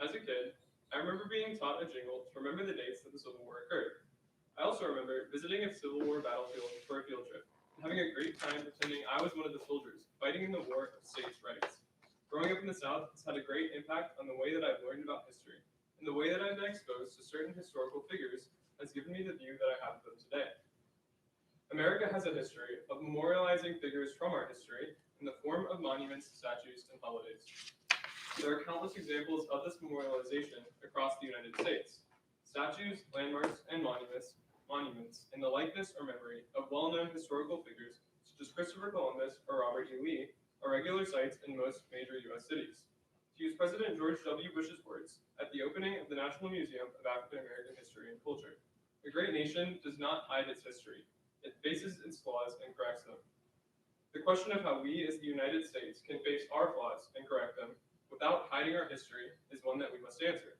As a kid, I remember being taught a jingle to remember the dates that the Civil War occurred. I also remember visiting a Civil War battlefield for a field trip and having a great time pretending I was one of the soldiers fighting in the War of States' Rights. Growing up in the South has had a great impact on the way that I've learned about history, and the way that I've been exposed to certain historical figures has given me the view that I have of them today. America has a history of memorializing figures from our history in the form of monuments, statues, and holidays. There are countless examples of this memorialization across the United States. Statues, landmarks, and monuments in the likeness or memory of well-known historical figures such as Christopher Columbus or Robert E. Lee are regular sights in most major U.S. cities. To use President George W. Bush's words at the opening of the National Museum of African American History and Culture, a great nation does not hide its history. It faces its flaws and corrects them. The question of how we as the United States can face our flaws and correct them without hiding our history is one that we must answer.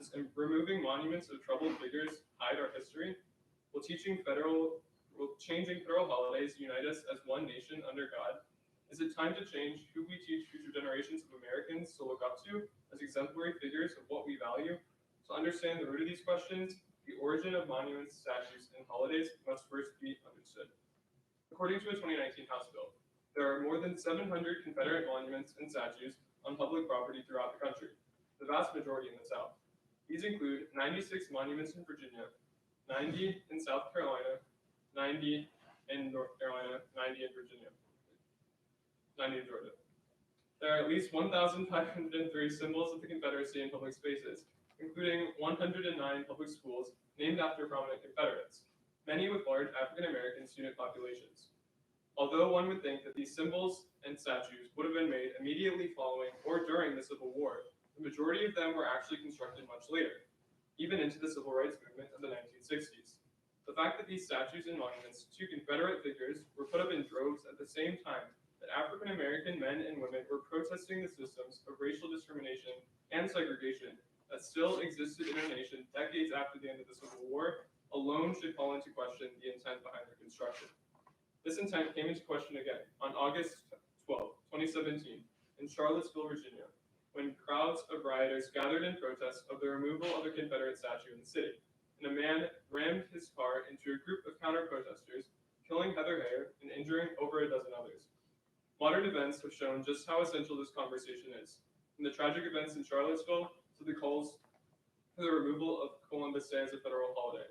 Does removing monuments of troubled figures hide our history? Will changing federal holidays unite us as one nation under God? Is it time to change who we teach future generations of Americans to look up to as exemplary figures of what we value? To understand the root of these questions, the origin of monuments, statues, and holidays must first be understood. According to a 2019 House bill, there are more than 700 Confederate monuments and statues on public property throughout the country, the vast majority in the South. These include 96 monuments in Virginia, 90 in South Carolina, 90 in North Carolina, 90 in Virginia, 90 in Georgia. There are at least 1,503 symbols of the Confederacy in public spaces, including 109 public schools named after prominent Confederates, many with large African American student populations. Although one would think that these symbols and statues would have been made immediately following or during the Civil War, the majority of them were actually constructed much later, even into the Civil Rights Movement of the 1960s. The fact that these statues and monuments to Confederate figures were put up in droves at the same time that African American men and women were protesting the systems of racial discrimination and segregation that still existed in our nation decades after the end of the Civil War alone should call into question the intent behind their construction. This intent came into question again on August 12, 2017, in Charlottesville, Virginia, when crowds of rioters gathered in protest of the removal of a Confederate statue in the city, and a man rammed his car into a group of counter-protesters, killing Heather Heyer and injuring over a dozen others. Modern events have shown just how essential this conversation is, from the tragic events in Charlottesville to the calls for the removal of Columbus Day as a federal holiday.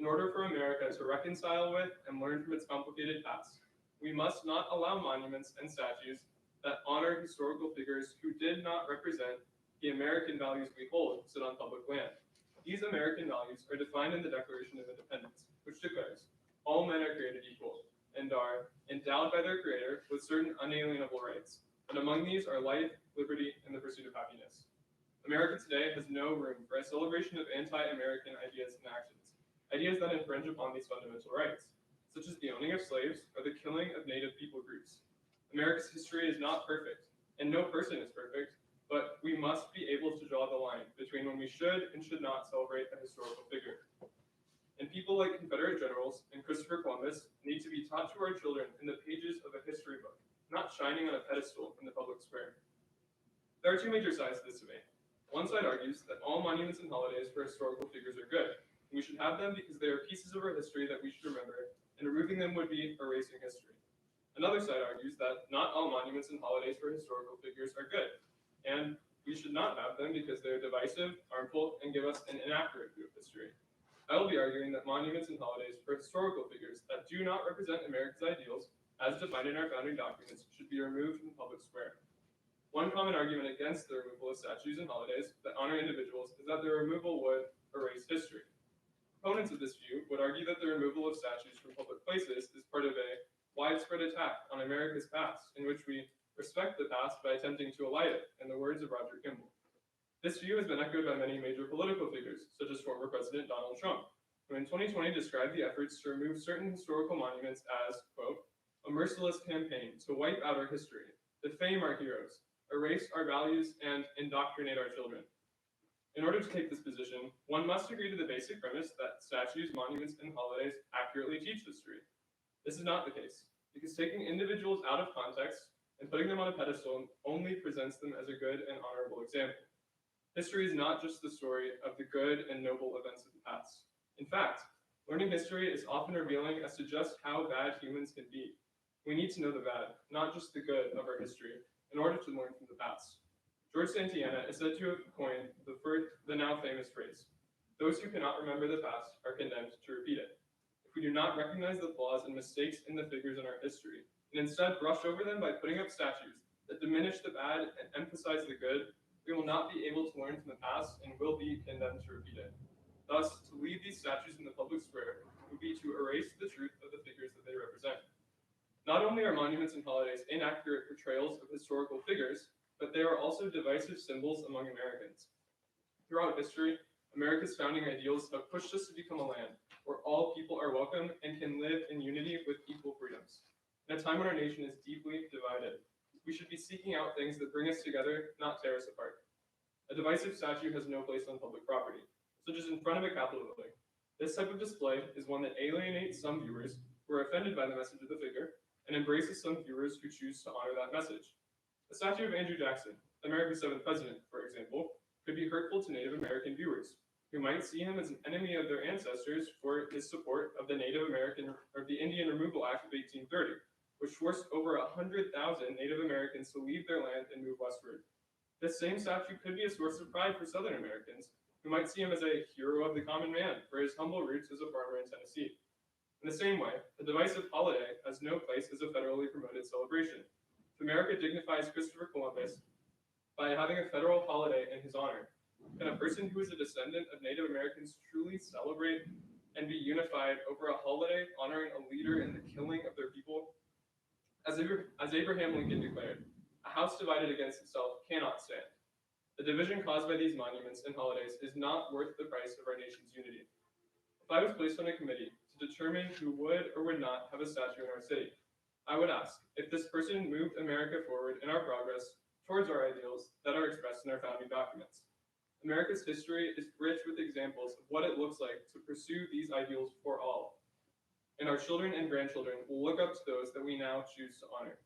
In order for America to reconcile with and learn from its complicated past, we must not allow monuments and statues that honor historical figures who did not represent the American values we hold sit on public land. These American values are defined in the Declaration of Independence, which declares, all men are created equal and are endowed by their Creator with certain unalienable rights, and among these are life, liberty, and the pursuit of happiness. America today has no room for a celebration of anti-American ideas and actions, ideas that infringe upon these fundamental rights, such as the owning of slaves or the killing of Native people groups. America's history is not perfect, and no person is perfect, but we must be able to draw the line between when we should and should not celebrate a historical figure. And people like Confederate generals and Christopher Columbus need to be taught to our children in the pages of a history book, not shining on a pedestal in the public square. There are two major sides to this debate. One side argues that all monuments and holidays for historical figures are good, and we should have them because they are pieces of our history that we should remember, and removing them would be erasing history. Another side argues that not all monuments and holidays for historical figures are good, and we should not have them because they are divisive, harmful, and give us an inaccurate view of history. I will be arguing that monuments and holidays for historical figures that do not represent America's ideals, as defined in our founding documents, should be removed from the public square. One common argument against the removal of statues and holidays that honor individuals is that their removal would erase history. Opponents of this view would argue that the removal of statues from public places is part of a widespread attack on America's past, in which we respect the past by attempting to elide it, in the words of Roger Kimball. This view has been echoed by many major political figures, such as former President Donald Trump, who in 2020 described the efforts to remove certain historical monuments as, quote, a merciless campaign to wipe out our history, defame our heroes, erase our values, and indoctrinate our children. In order to take this position, one must agree to the basic premise that statues, monuments, and holidays accurately teach history. This is not the case, because taking individuals out of context and putting them on a pedestal only presents them as a good and honorable example. History is not just the story of the good and noble events of the past. In fact, learning history is often revealing as to just how bad humans can be. We need to know the bad, not just the good of our history, in order to learn from the past. George Santayana is said to have coined the now famous phrase, "Those who cannot remember the past are condemned to repeat it." If we do not recognize the flaws and mistakes in the figures in our history, and instead brush over them by putting up statues that diminish the bad and emphasize the good, we will not be able to learn from the past and will be condemned to repeat it. Thus, to leave these statues in the public square would be to erase the truth of the figures that they represent. Not only are monuments and holidays inaccurate portrayals of historical figures, but they are also divisive symbols among Americans. Throughout history, America's founding ideals have pushed us to become a land where all people are welcome and can live in unity with equal freedoms. In a time when our nation is deeply divided, we should be seeking out things that bring us together, not tear us apart. A divisive statue has no place on public property, such as in front of a Capitol building. This type of display is one that alienates some viewers who are offended by the message of the figure and embraces some viewers who choose to honor that message. A statue of Andrew Jackson, America's seventh president, for example, could be hurtful to Native American viewers, who might see him as an enemy of their ancestors for his support of the Native American or the Indian Removal Act of 1830, which forced over 100,000 Native Americans to leave their land and move westward. This same statue could be a source of pride for Southern Americans, who might see him as a hero of the common man for his humble roots as a farmer in Tennessee. In the same way, a divisive holiday has no place as a federally promoted celebration. If America dignifies Christopher Columbus by having a federal holiday in his honor, can a person who is a descendant of Native Americans truly celebrate and be unified over a holiday honoring a leader in the killing of their people? As Abraham Lincoln declared, "A house divided against itself cannot stand." The division caused by these monuments and holidays is not worth the price of our nation's unity. If I was placed on a committee to determine who would or would not have a statue in our city, I would ask if this person moved America forward in our progress towards our ideals that are expressed in our founding documents. America's history is rich with examples of what it looks like to pursue these ideals for all. And our children and grandchildren will look up to those that we now choose to honor.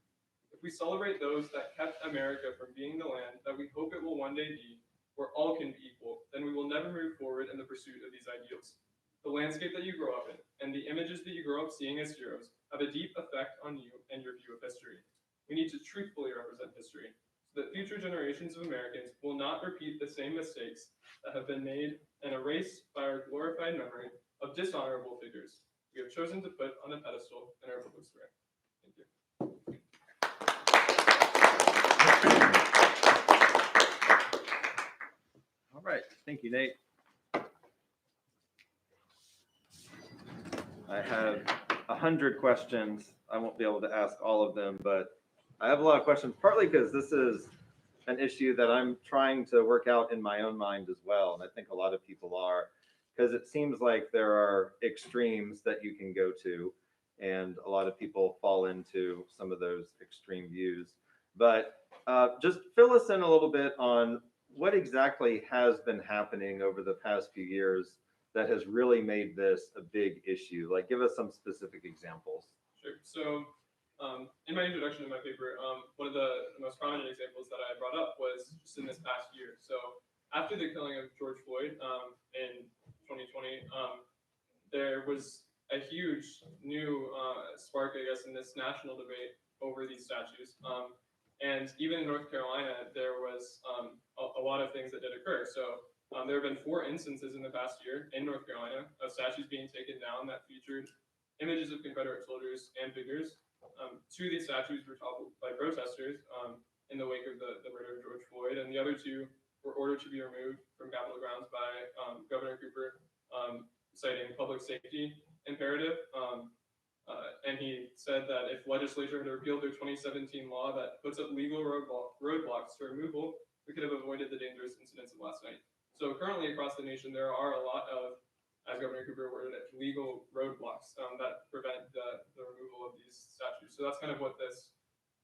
If we celebrate those that kept America from being the land that we hope it will one day be, where all can be equal, then we will never move forward in the pursuit of these ideals. The landscape that you grow up in, and the images that you grow up seeing as heroes, have a deep effect on you and your view of history. We need to truthfully represent history, so that future generations of Americans will not repeat the same mistakes that have been made and erased by our glorified memory of dishonorable figures we have chosen to put on a pedestal in our public square. Thank you. All right, thank you, Nate. I have 100 questions. I won't be able to ask all of them, but I have a lot of questions, partly because this is an issue that I'm trying to work out in my own mind as well. And I think a lot of people are, because it seems like there are extremes that you can go to, and a lot of people fall into some of those extreme views. But just fill us in a little bit on what exactly has been happening over the past few years that has really made this a big issue. Like, give us some specific examples. Sure. So in my introduction to my paper, one of the most prominent examples that I brought up was just in this past year. So after the killing of George Floyd in 2020, there was a huge new spark, I guess, in this national debate over these statues. And even in North Carolina, there was a lot of things that did occur. So there have been 4 instances in the past year in North Carolina of statues being taken down that featured images of Confederate soldiers and figures. 2 of these statues were toppled by protesters in the wake of the murder of George Floyd, and the other 2 were ordered to be removed from Capitol grounds by Governor Cooper, citing public safety imperative. And he said that if legislature had repealed their 2017 law that puts up legal roadblocks to removal, we could have avoided the dangerous incidents of last night. So currently across the nation, there are a lot of, as Governor Cooper worded it, legal roadblocks that prevent the removal of these statues. So that's kind of what this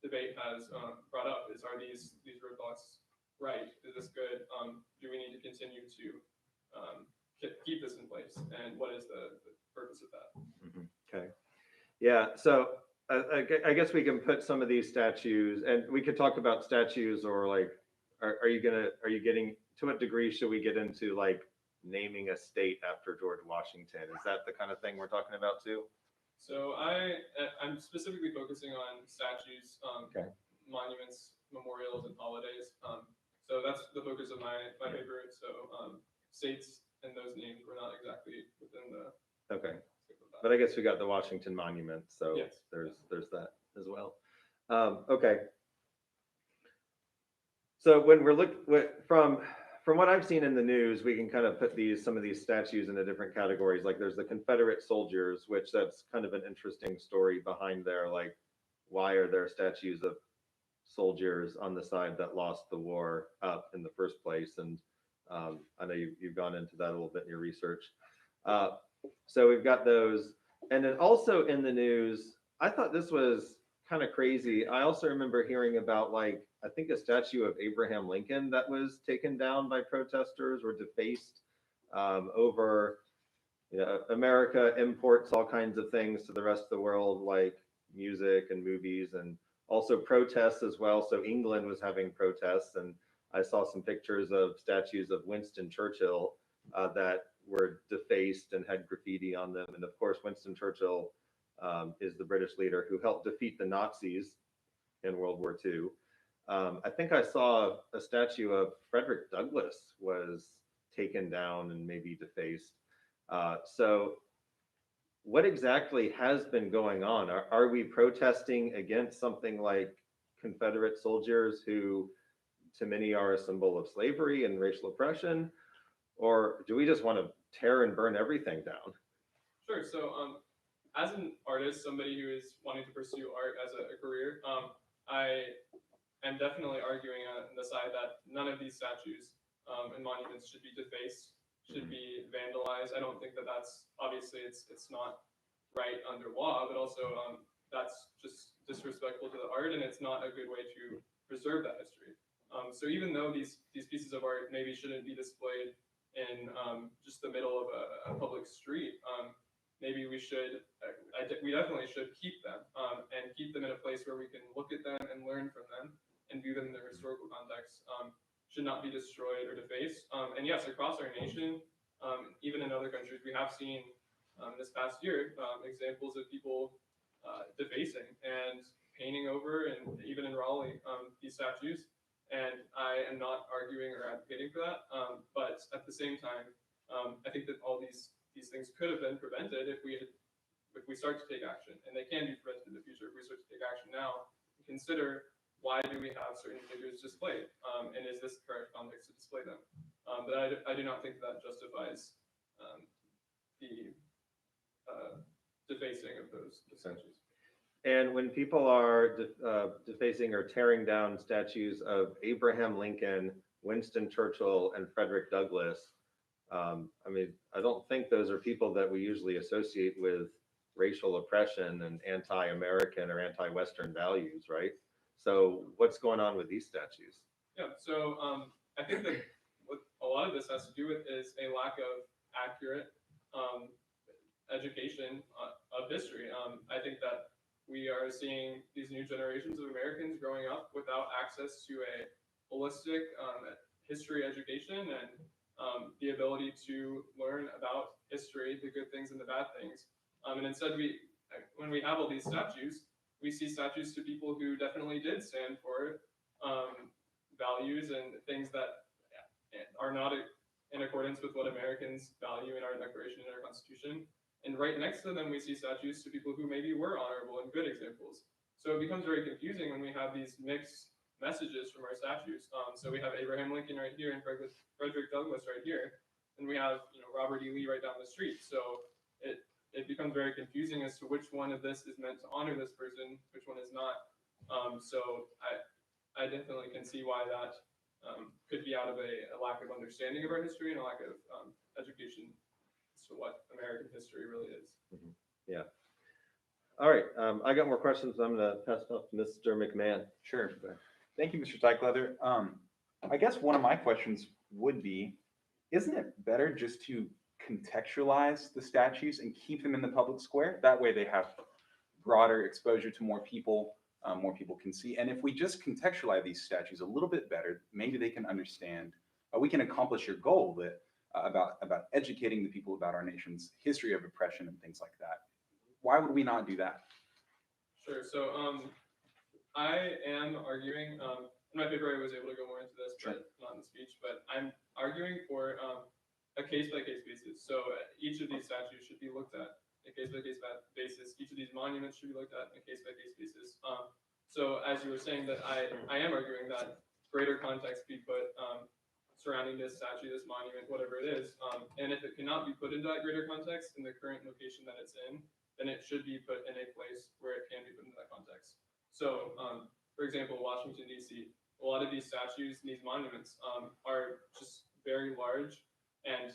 debate has brought up: is are these roadblocks right? Is this good? Do we need to continue to keep this in place? And what is the purpose of that? Mm-hmm. Okay. Yeah. So I guess we can put some of these statues, and we could talk about statues or like are you getting, to what degree should we get into like naming a state after George Washington? Is that the kind of thing we're talking about too? So I'm specifically focusing on statues, Okay. monuments, memorials, and holidays. So that's the focus of my paper. So states and those names were not exactly within the Okay. scope of that. But I guess we got the Washington Monument, so Yes. there's that as well. Okay. So when we're from what I've seen in the news, we can kind of put some of these statues into different categories. Like there's the Confederate soldiers, which that's kind of an interesting story behind there. Like, why are there statues of soldiers on the side that lost the war up in the first place? And I know you've gone into that a little bit in your research. So we've got those. And then also in the news, I thought this was kind of crazy. I also remember hearing about like, I think a statue of Abraham Lincoln that was taken down by protesters or defaced over, America imports all kinds of things to the rest of the world, like music and movies, and also protests as well. So England was having protests, and I saw some pictures of statues of Winston Churchill that were defaced and had graffiti on them. And of course, Winston Churchill is the British leader who helped defeat the Nazis in World War II. I think I saw a statue of Frederick Douglass was taken down and maybe defaced. So what exactly has been going on? Are we protesting against something like Confederate soldiers who to many are a symbol of slavery and racial oppression? Or do we just want to tear and burn everything down? Sure. So as an artist, somebody who is wanting to pursue art as a career, I am definitely arguing on the side that none of these statues and monuments should be defaced, should be vandalized. I don't think that that's obviously it's not right under law, but also that's just disrespectful to the art, and it's not a good way to preserve that history. So even though these pieces of art maybe shouldn't be displayed in just the middle of a public street, maybe we should, we definitely should keep them and keep them in a place where we can look at them and learn from them and view them in their historical context. Should not be destroyed or defaced. And yes, across our nation, even in other countries, we have seen this past year examples of people defacing and painting over, and even in Raleigh, these statues. And I am not arguing or advocating for that, but at the same time, I think that all these things could have been prevented if we start to take action, and they can be prevented in the future if we start to take action now. Consider, why do we have certain figures displayed, and is this the correct context to display them? But I do not think that justifies the defacing of those statues. And when people are defacing or tearing down statues of Abraham Lincoln, Winston Churchill, and Frederick Douglass, I mean, I don't think those are people that we usually associate with racial oppression and anti-American or anti-Western values, right? So what's going on with these statues? Yeah, so I think that what a lot of this has to do with is a lack of accurate education of history. I think that we are seeing these new generations of Americans growing up without access to a holistic history education and the ability to learn about history, the good things and the bad things. And instead, when we have all these statues, we see statues to people who definitely did stand for values and things that are not in accordance with what Americans value in our Declaration and our Constitution. And right next to them, we see statues to people who maybe were honorable and good examples. So it becomes very confusing when we have these mixed messages from our statues. So we have Abraham Lincoln right here and Frederick Douglass right here, and we have Robert E. Lee right down the street. So it becomes very confusing as to which one of this is meant to honor this person, which one is not. So I definitely can see why that could be out of a lack of understanding of our history and a lack of education as to what American history really is. Mm-hmm. Yeah. All right. I got more questions. I'm going to pass it off to Mr. McMahon. Sure. Thank you, Mr. Stikeleather. I guess one of my questions would be, isn't it better just to contextualize the statues and keep them in the public square? That way they have broader exposure to more people. more people can see. And if we just contextualize these statues a little bit better, maybe they can understand, we can accomplish your goal that about educating the people about our nation's history of oppression and things like that. Why would we not do that? Sure. So I am arguing, in my paper I was able to go more into this, but not in the speech, but I'm arguing for a case-by-case basis. So each of these statues should be looked at a case-by-case basis. Each of these monuments should be looked at on a case-by-case basis. So as you were saying, that I am arguing that greater context be put surrounding this statue, this monument, whatever it is. And if it cannot be put into that greater context in the current location that it's in, then it should be put in a place where it can be put into that context. So, for example, Washington, D.C., a lot of these statues and these monuments are just very large and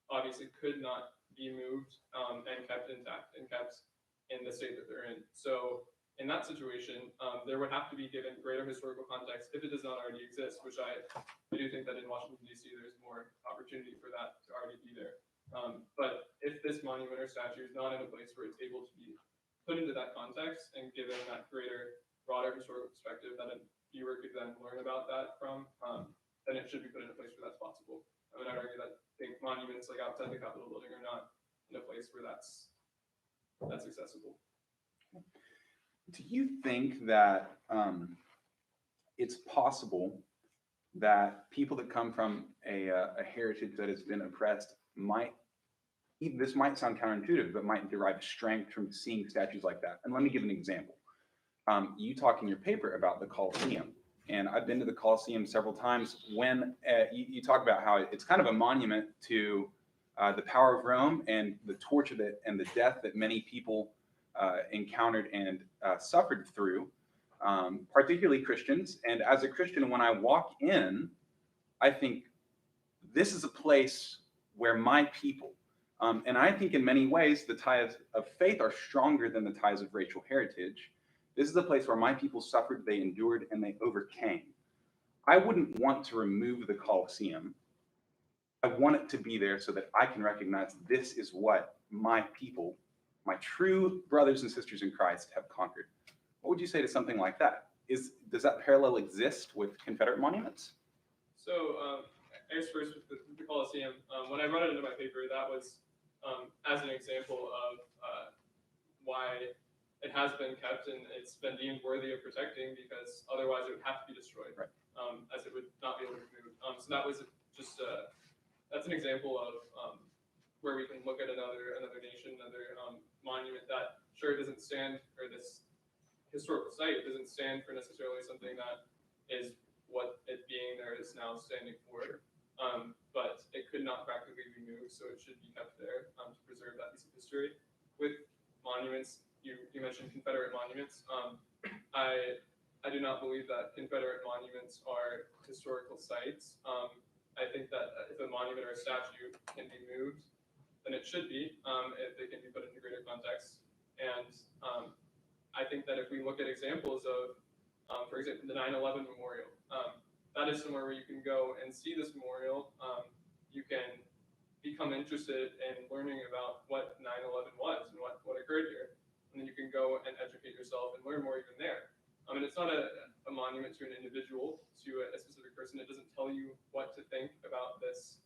obviously could not be moved and kept intact and kept in the state that they're in. So in that situation, there would have to be given greater historical context if it does not already exist, which I do think that in Washington, D.C., there's more opportunity for that to already be there. But if this monument or statue is not in a place where it's able to be put into that context and given that greater, broader historical perspective that a viewer could then learn about that from, then it should be put in a place where that's possible. I would argue that I think monuments like outside the Capitol building are not in a place where that's accessible. Do you think that it's possible that people that come from a heritage that has been oppressed might, this might sound counterintuitive, but might derive strength from seeing statues like that? And let me give an example. You talk in your paper about the Colosseum, and I've been to the Colosseum several times. When you talk about how it's kind of a monument to the power of Rome and the torture that and the death that many people encountered and suffered through, particularly Christians. And as a Christian, when I walk in, I think this is a place where my people, and I think in many ways the ties of faith are stronger than the ties of racial heritage. This is a place where my people suffered, they endured, and they overcame. I wouldn't want to remove the Colosseum. I want it to be there so that I can recognize this is what my people, my true brothers and sisters in Christ, have conquered. What would you say to something like that? Does that parallel exist with Confederate monuments? So I guess first with the Colosseum, when I brought it into my paper, that was as an example of why it has been kept and it's been deemed worthy of protecting, because otherwise it would have to be destroyed, right, as it would not be able to be moved. So that was just that's an example of where we can look at another nation, another monument that sure doesn't stand, or this historical site, it doesn't stand for necessarily something that is what it being there is now standing for. But it could not practically be moved, so it should be kept there to preserve that piece of history. With monuments, you mentioned Confederate monuments. I do not believe that Confederate monuments are historical sites. I think that if a monument or a statue can be moved, then it should be, if they can be put into greater context. And I think that if we look at examples of, for example, the 9/11 memorial, that is somewhere where you can go and see this memorial. You can become interested in learning about what 9/11 was and what occurred here. And then you can go and educate yourself and learn more even there. And it's not a monument to an individual, to a specific person. It doesn't tell you what to think about this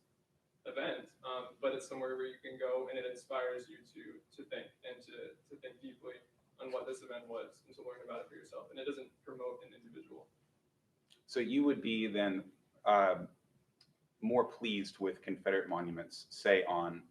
event, but it's somewhere where you can go and it inspires you to think and to think deeply on what this event was and to learn about it for yourself. And it doesn't promote an individual. So you would be then more pleased with Confederate monuments, say on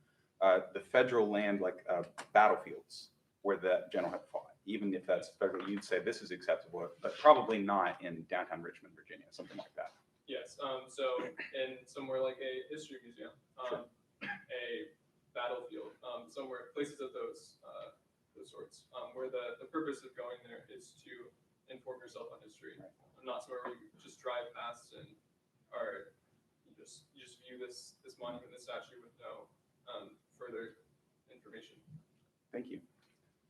the federal land, like battlefields where the general had fought. Even if that's federal, you'd say this is acceptable, but probably not in downtown Richmond, Virginia, something like that. Yes. So in somewhere like a history museum, Sure, a battlefield, somewhere, places of those sorts, where the purpose of going there is to inform yourself on history. Right. Not somewhere where you just drive past and you just view this monument, this statue with no further information. Thank you.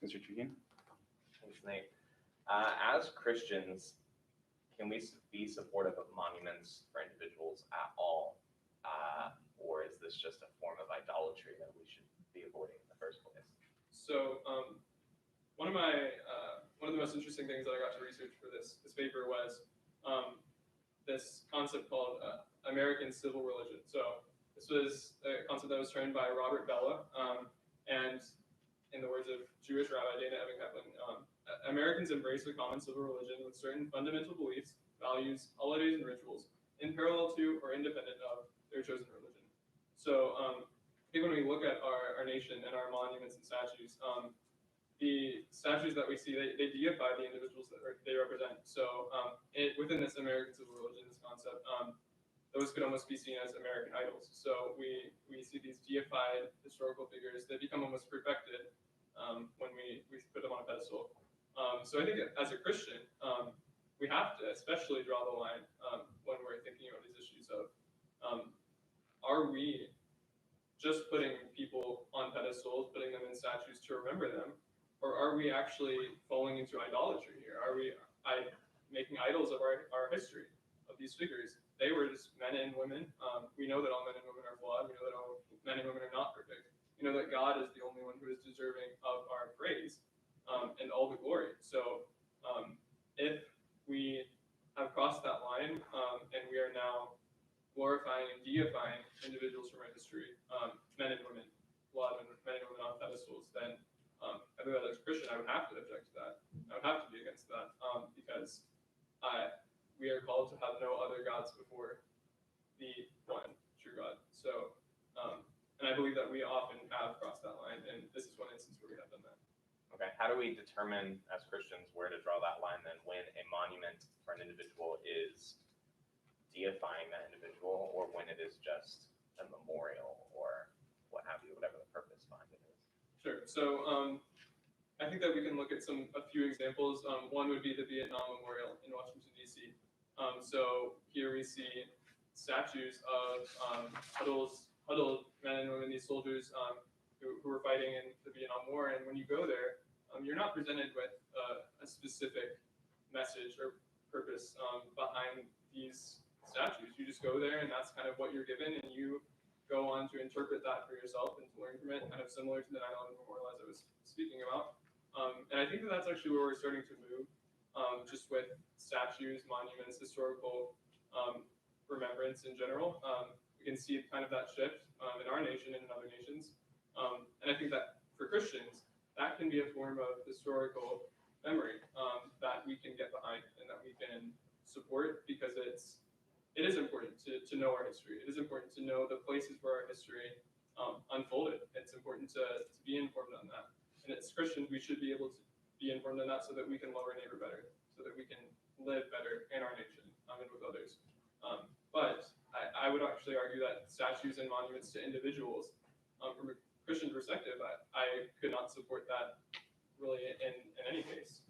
Mr. Chugin? Thanks, Nate. As Christians, can we be supportive of monuments for individuals at all? Or is this just a form of idolatry that we should be avoiding in the first place? So one of one of the most interesting things that I got to research for this paper was this concept called American civil religion. So this was a concept that was trained by Robert Bellah, and in the words of Jewish Rabbi Dana Evan Kaplan, Americans embrace a common civil religion with certain fundamental beliefs, values, holidays, and rituals in parallel to or independent of their chosen religion. So I think when we look at our nation and our monuments and statues, the statues that we see, they deify the individuals that they represent. So within this American civil religion, this concept, those could almost be seen as American idols. So we see these deified historical figures that become almost perfected when we put them on a pedestal. So I think as a Christian, we have to especially draw the line when we're thinking about these issues of, are we just putting people on pedestals, putting them in statues to remember them, or are we actually falling into idolatry here? Are we making idols of our history, of these figures? They were just men and women. We know that all men and women are flawed. We know that all men and women are not perfect. We know that God is the only one who is deserving of our praise and all the glory. So if we have crossed that line and we are now glorifying and deifying individuals from our history, men and women, flawed men and women on pedestals, then I think that as a Christian, I would have to object to that. I would have to be against that because we are called to have no other gods before the one true God. So, and I believe that we often have crossed that line, and this is one instance where we have done that. Okay, how do we determine as Christians where to draw that line then when a monument for an individual is deifying that individual or when it is just a memorial or what have you, whatever the purpose behind it is? Sure. So I think that we can look at a few examples. One would be the Vietnam Memorial in Washington, D.C. So here we see statues of huddled men and women, these soldiers who were fighting in the Vietnam War. And when you go there, you're not presented with a specific message or purpose behind these statues. You just go there, and that's kind of what you're given, and you go on to interpret that for yourself and to learn from it, kind of similar to the 9/11 Memorial as I was speaking about. And I think that that's actually where we're starting to move, just with statues, monuments, historical remembrance in general. We can see kind of that shift in our nation and in other nations. And I think that for Christians, that can be a form of historical memory that we can get behind and that we can support because it is important to know our history. It is important to know the places where our history unfolded. It's important to be informed on that. And as Christians, we should be able to be informed on that so that we can love our neighbor better, so that we can live better in our nation and with others. But I would actually argue that statues and monuments to individuals, from a Christian perspective, I could not support that really in any case,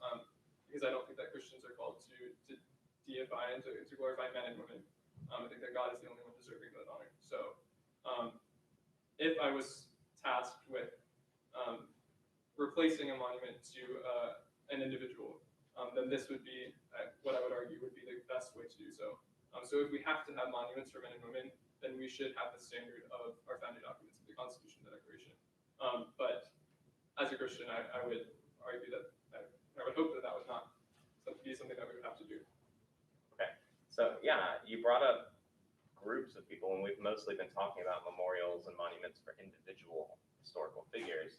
because I don't think that Christians are called to deify and to glorify men and women. I think that God is the only one deserving of that honor. So if I was tasked with replacing a monument to an individual, then this would be what I would argue would be the best way to do so. So if we have to have monuments for men and women, then we should have the standard of our founding documents, the Constitution, the Declaration. But as a Christian, I would argue that I would hope that that would not be something that we would have to do. Okay, so yeah, you brought up groups of people, and we've mostly been talking about memorials and monuments for individual historical figures.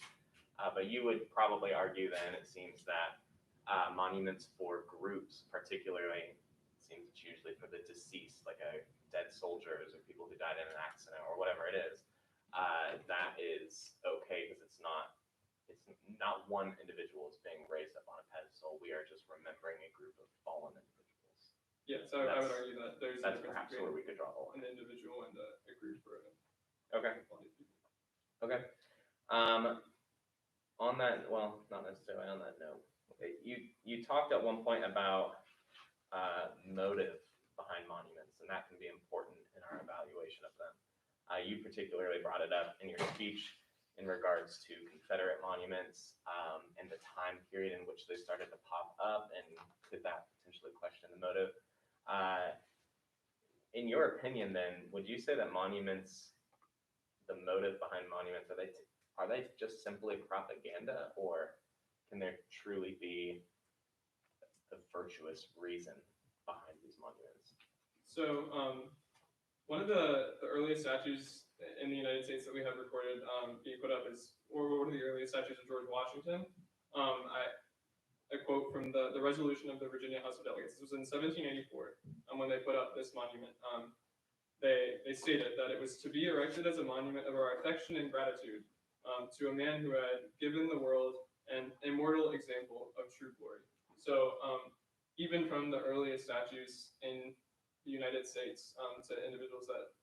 But you would probably argue then, it seems that monuments for groups, particularly, it seems it's usually for the deceased, like dead soldiers or people who died in an accident or whatever it is, that is okay because it's not one individual is being raised up on a pedestal. We are just remembering a group of fallen individuals. Yeah, so I would argue that there's a That's difference perhaps where between we could draw the line. an individual and a group for Okay. Okay. On that, well, not necessarily on that note. Okay. You talked at one point about motive behind monuments, and that can be important in our evaluation of them. You particularly brought it up in your speech in regards to Confederate monuments and the time period in which they started to pop up, and could that potentially question the motive? In your opinion, then, would you say that monuments, the motive behind monuments, are they just simply propaganda, or can there truly be the virtuous reason behind these monuments? So one of the earliest statues in the United States that we have recorded being put up is, or one of the earliest statues of George Washington. A quote from the resolution of the Virginia House of Delegates. This was in 1784 when they put up this monument. They stated that it was to be erected as a monument of our affection and gratitude to a man who had given the world an immortal example of true glory. So even from the earliest statues in the United States to individuals that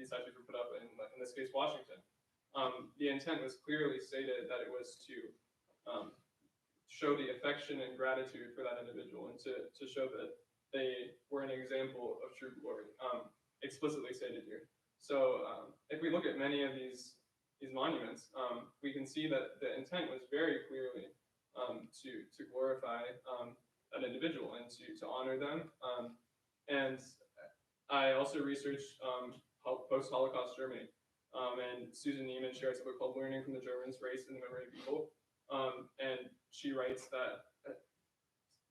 these statues were put up in this case, Washington, the intent was clearly stated that it was to show the affection and gratitude for that individual and to show that they were an example of true glory, explicitly stated here. So if we look at many of these monuments, we can see that the intent was very clearly to glorify that individual and to honor them. And I also researched post-Holocaust Germany, and Susan Neiman shares a book called Learning from the Germans, Race and the Memory of Evil. And she writes that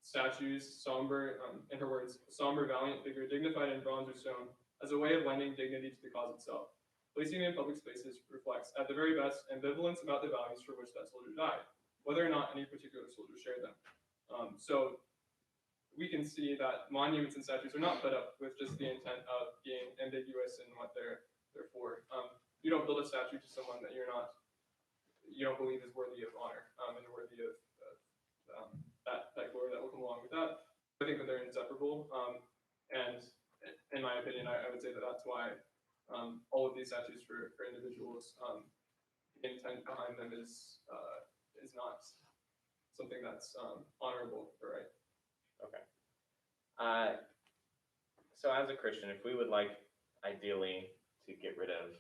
statues, somber, in her words, somber, valiant figure, dignified in bronze or stone, as a way of lending dignity to the cause itself. Placing it in public spaces reflects, at the very best, ambivalence about the values for which that soldier died, whether or not any particular soldier shared them. So we can see that monuments and statues are not put up with just the intent of being ambiguous in what they're for. You don't build a statue to someone that you don't believe is worthy of honor and worthy of that glory that will come along with that. I think that they're inseparable, and in my opinion, I would say that that's why all of these statues for individuals, the intent behind them is not something that's honorable or right. Okay. So as a Christian, if we would like ideally to get rid of,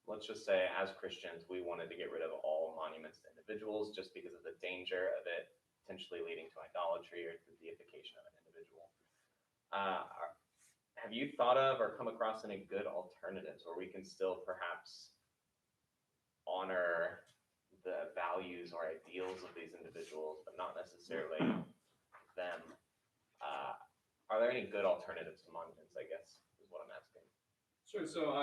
let's just say as Christians, we wanted to get rid of all monuments to individuals just because of the danger of it potentially leading to idolatry or the deification of an individual. Have you thought of or come across any good alternatives where we can still perhaps honor the values or ideals of these individuals, but not necessarily them? Are there any good alternatives to monuments, I guess, is what I'm asking. Sure. So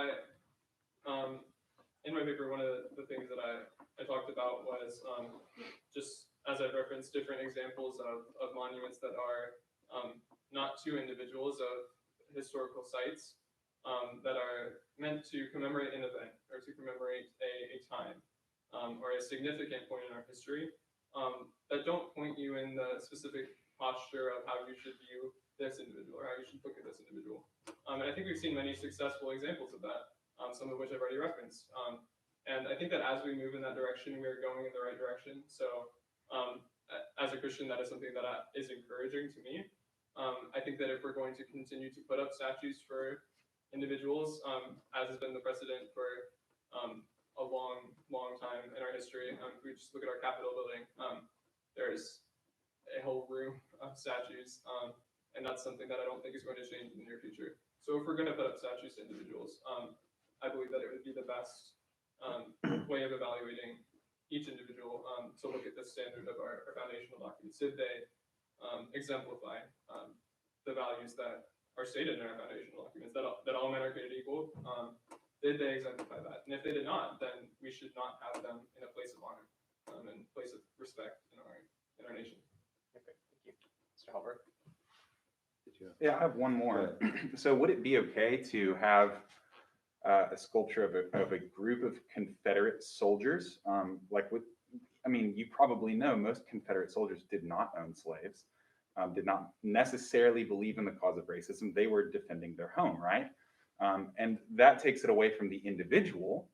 in my paper, one of the things that I talked about was just, as I've referenced, different examples of monuments that are not to individuals, of historical sites that are meant to commemorate an event or to commemorate a time or a significant point in our history that don't point you in the specific posture of how you should view this individual or how you should look at this individual. And I think we've seen many successful examples of that, some of which I've already referenced. And I think that as we move in that direction, we are going in the right direction. So as a Christian, that is something that is encouraging to me. I think that if we're going to continue to put up statues for individuals, as has been the precedent for a long time in our history, if we just look at our Capitol building, there's a whole room of statues, and that's something that I don't think is going to change in the near future. So if we're going to put up statues to individuals, I believe that it would be the best way of evaluating each individual to look at the standard of our foundational documents. Did they exemplify the values that are stated in our foundational documents, that all men are created equal? Did they exemplify that? And if they did not, then we should not have them in a place of honor and place of respect in our nation. Okay, thank you. Mr. Halbert? Yeah, I have one more. So would it be okay to have a sculpture of a group of Confederate soldiers? You probably know most Confederate soldiers did not own slaves, did not necessarily believe in the cause of racism. They were defending their home, right? And that takes it away from the individual,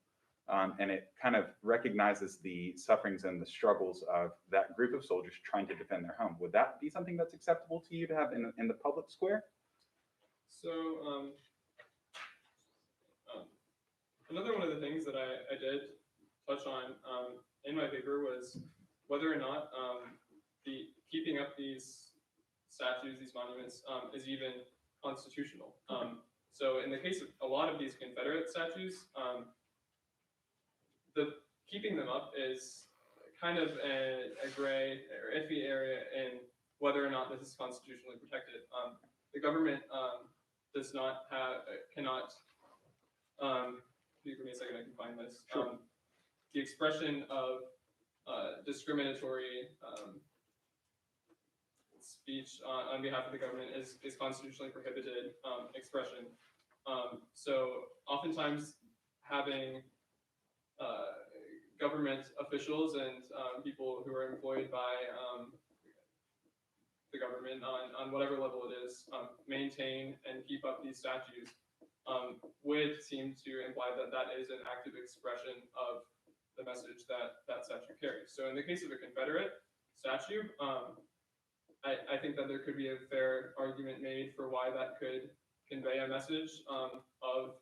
and it kind of recognizes the sufferings and the struggles of that group of soldiers trying to defend their home. Would that be something that's acceptable to you to have in the public square? So another one of the things that I did touch on in my paper was whether or not the keeping up these statues, these monuments, is even constitutional. So in the case of a lot of these Confederate statues, the keeping them up is kind of a gray or iffy area whether or not this is constitutionally protected. The government does not have, cannot, give me a second, I can find this. Sure. The expression of discriminatory speech on behalf of the government is constitutionally prohibited expression. So oftentimes having government officials and people who are employed by the government on whatever level it is, maintain and keep up these statues would seem to imply that that is an active expression of the message that that statue carries. So in the case of a Confederate statue, I think that there could be a fair argument made for why that could convey a message of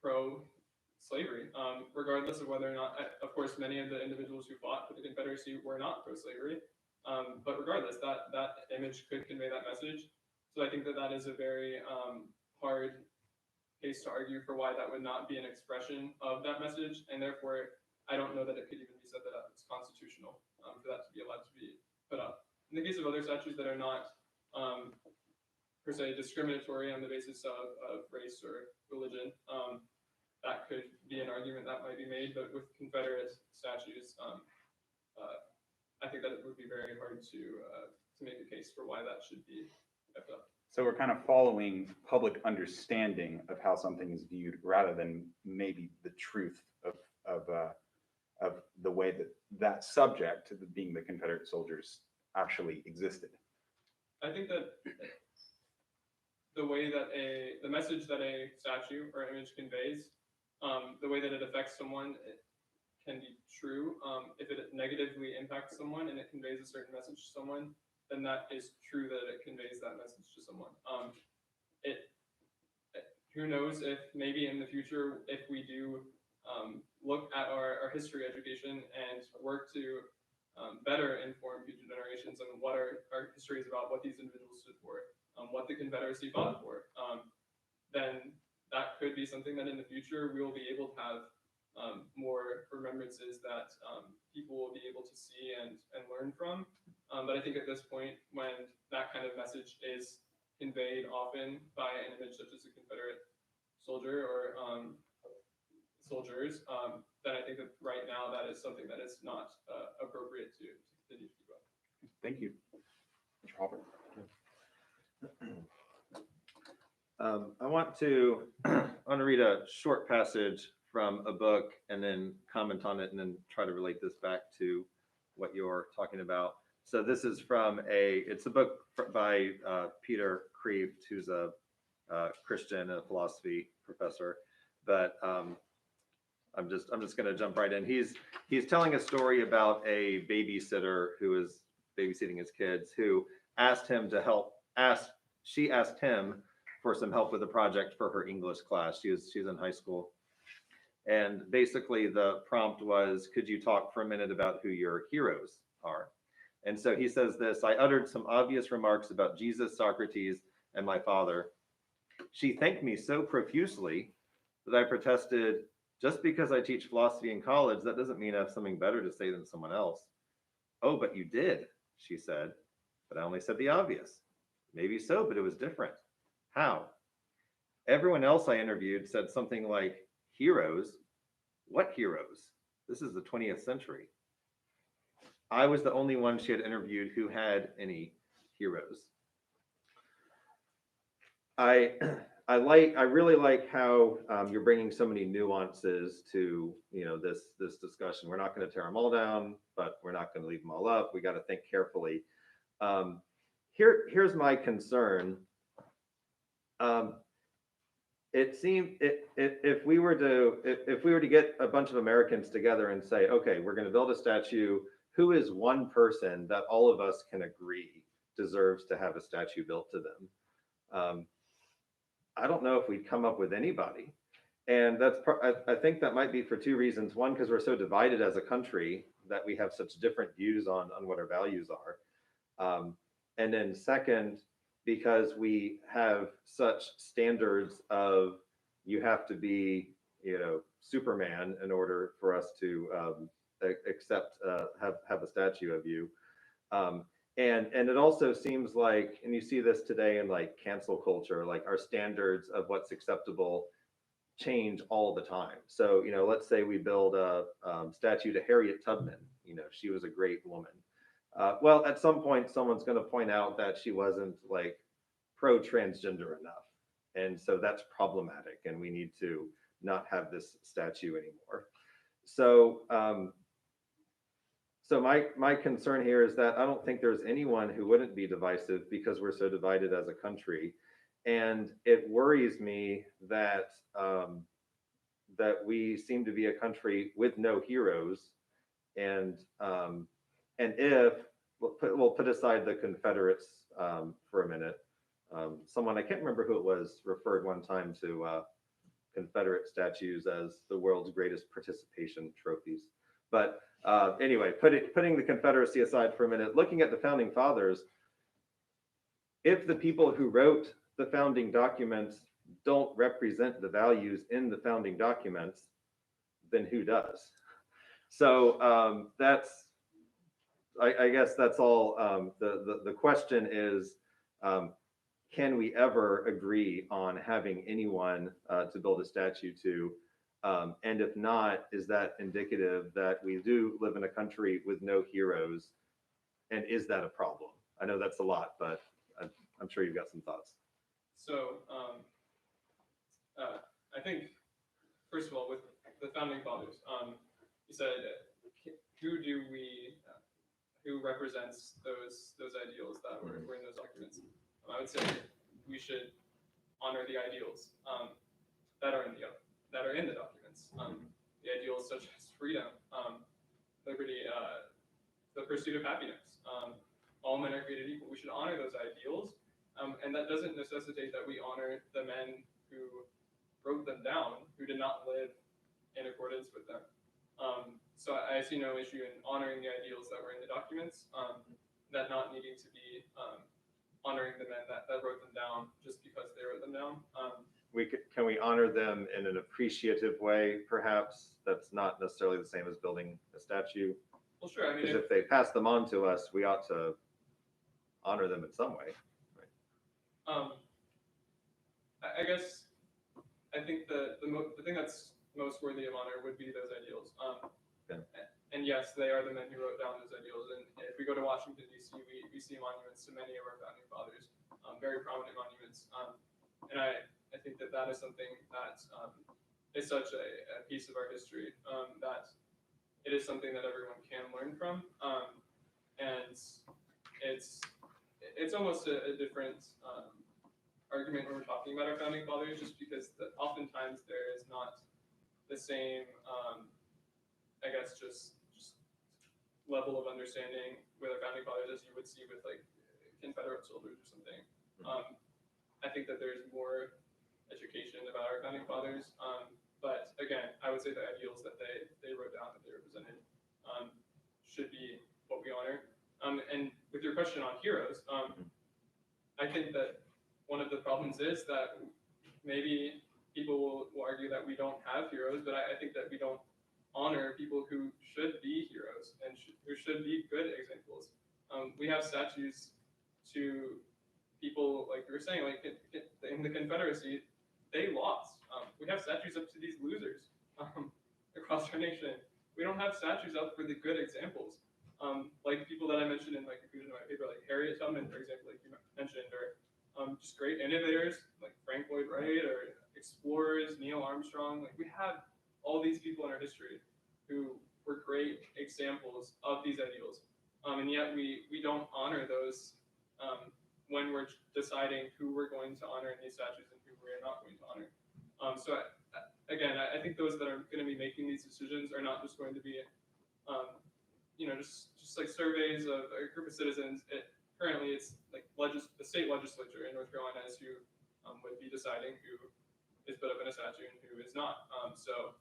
pro-slavery, regardless of whether or not, of course, many of the individuals who fought for the Confederacy were not pro-slavery, but regardless, that image could convey that message. So I think that that is a very hard case to argue for why that would not be an expression of that message, and therefore I don't know that it could even be said that it's constitutional for that to be allowed to be put up. In the case of other statues that are not per se discriminatory on the basis of race or religion, that could be an argument that might be made, but with Confederate statues, I think that it would be very hard to make a case for why that should be kept up. So we're kind of following public understanding of how something is viewed rather than maybe the truth of the way that that subject, being the Confederate soldiers, actually existed. I think that the way that the message that a statue or image conveys, the way that it affects someone, it can be true. If it negatively impacts someone and it conveys a certain message to someone, then that is true that it conveys that message to someone. Who knows if maybe in the future, if we do look at our history education and work to better inform future generations on what our history is about, what these individuals stood for, what the Confederacy fought for, then that could be something that in the future we will be able to have more remembrances that people will be able to see and learn from. But I think at this point, when that kind of message is conveyed often by an image such as a Confederate soldier or soldiers, then I think that right now that is something that is not appropriate to continue to keep up. Thank you. Mr. Hopper. I want to read a short passage from a book and then comment on it and then try to relate this back to what you're talking about. So this is from it's a book by Peter Kreeft, who's a Christian and a philosophy professor, but I'm just going to jump right in. He's telling a story about a babysitter who is babysitting his kids, who asked him to help. She asked him for some help with a project for her English class. She's in high school, and basically the prompt was, "Could you talk for a minute about who your heroes are?" And so he says this: "I uttered some obvious remarks about Jesus, Socrates, and my father. She thanked me so profusely that I protested, just because I teach philosophy in college, that doesn't mean I have something better to say than someone else. Oh, but you did," she said, "but I only said the obvious." Maybe so, but it was different. How? Everyone else I interviewed said something like, heroes? What heroes? This is the 20th century. I was the only one she had interviewed who had any heroes. I really like how you're bringing so many nuances to this discussion. We're not going to tear them all down, but we're not going to leave them all up. We got to think carefully. Here's my concern. It seemed if we were to get a bunch of Americans together and say, okay, we're going to build a statue. Who is one person that all of us can agree deserves to have a statue built to them? I don't know if we'd come up with anybody. And I think that might be for two reasons. One, because we're so divided as a country that we have such different views on what our values are. And then second, because we have such standards of you have to be, Superman in order for us to accept, have a statue of you. And it also seems like, and you see this today in like cancel culture, like our standards of what's acceptable change all the time. So, let's say we build a statue to Harriet Tubman. She was a great woman. Well, at some point, someone's going to point out that she wasn't like pro-transgender enough. And so that's problematic, and we need to not have this statue anymore. So, so my concern here is that I don't think there's anyone who wouldn't be divisive because we're so divided as a country. And it worries me that that we seem to be a country with no heroes, and if we'll put aside the Confederates for a minute. Someone, I can't remember who it was, referred one time to Confederate statues as the world's greatest participation trophies. But anyway, putting the Confederacy aside for a minute, looking at the founding fathers, if the people who wrote the founding documents don't represent the values in the founding documents, then who does? So I guess that's all. The question is, can we ever agree on having anyone to build a statue to? And if not, is that indicative that we do live in a country with no heroes? And is that a problem? I know that's a lot, but I'm sure you've got some thoughts. So I think, first of all, with the founding fathers, you said, who represents those ideals that were in those documents? I would say we should honor the ideals that are in the documents. The ideals such as freedom, liberty, the pursuit of happiness. All men are created equal. We should honor those ideals, and that doesn't necessitate that we honor the men who wrote them down, who did not live in accordance with them. So I see no issue in honoring the ideals that were in the documents, that not needing to be honoring the men that wrote them down just because they wrote them down. Can we honor them in an appreciative way, perhaps? That's not necessarily the same as building a statue. Well, sure. I mean, if they pass them on to us, we ought to honor them in some way. Right? I guess I think the thing that's most worthy of honor would be those ideals. And yes, they are the men who wrote down those ideals. And if we go to Washington, D.C., we see monuments to many of our founding fathers, very prominent monuments. And I think that is something that is such a piece of our history that it is something that everyone can learn from. And it's almost a different argument when we're talking about our founding fathers, just because oftentimes there is not the same, I guess, just level of understanding with our founding fathers as you would see with like Confederate soldiers or something. I think that there's more education about our founding fathers, but again, I would say the ideals that they wrote down, that they represented, should be what we honor. And with your question on heroes, I think that one of the problems is that maybe people will argue that we don't have heroes, but I think that we don't honor people who should be heroes and who should be good examples. We have statues to people, like you were saying, like in the Confederacy, they lost. We have statues up to these losers across our nation. We don't have statues up for the good examples. Like people that I mentioned in my conclusion of my paper, like Harriet Tubman, for example, like you mentioned, or just great innovators like Frank Lloyd Wright, or explorers, Neil Armstrong. Like we have all these people in our history who were great examples of these ideals. And yet we don't honor those when we're deciding who we're going to honor in these statues and who we're not going to honor. So again, I think those that are going to be making these decisions are not just going to be, just like surveys of a group of citizens. Currently, it's like the state legislature in North Carolina is who would be deciding who is put up in a statue and who is not. So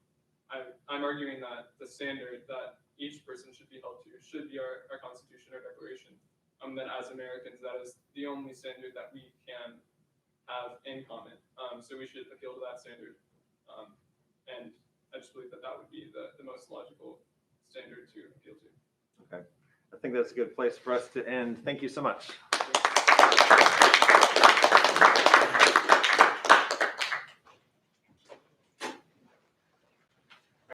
I'm arguing that the standard that each person should be held to should be our Constitution or Declaration. That as Americans, that is the only standard that we can have in common. So we should appeal to that standard. And I just believe that would be the most logical standard to appeal to. Okay. I think that's a good place for us to end. Thank you so much.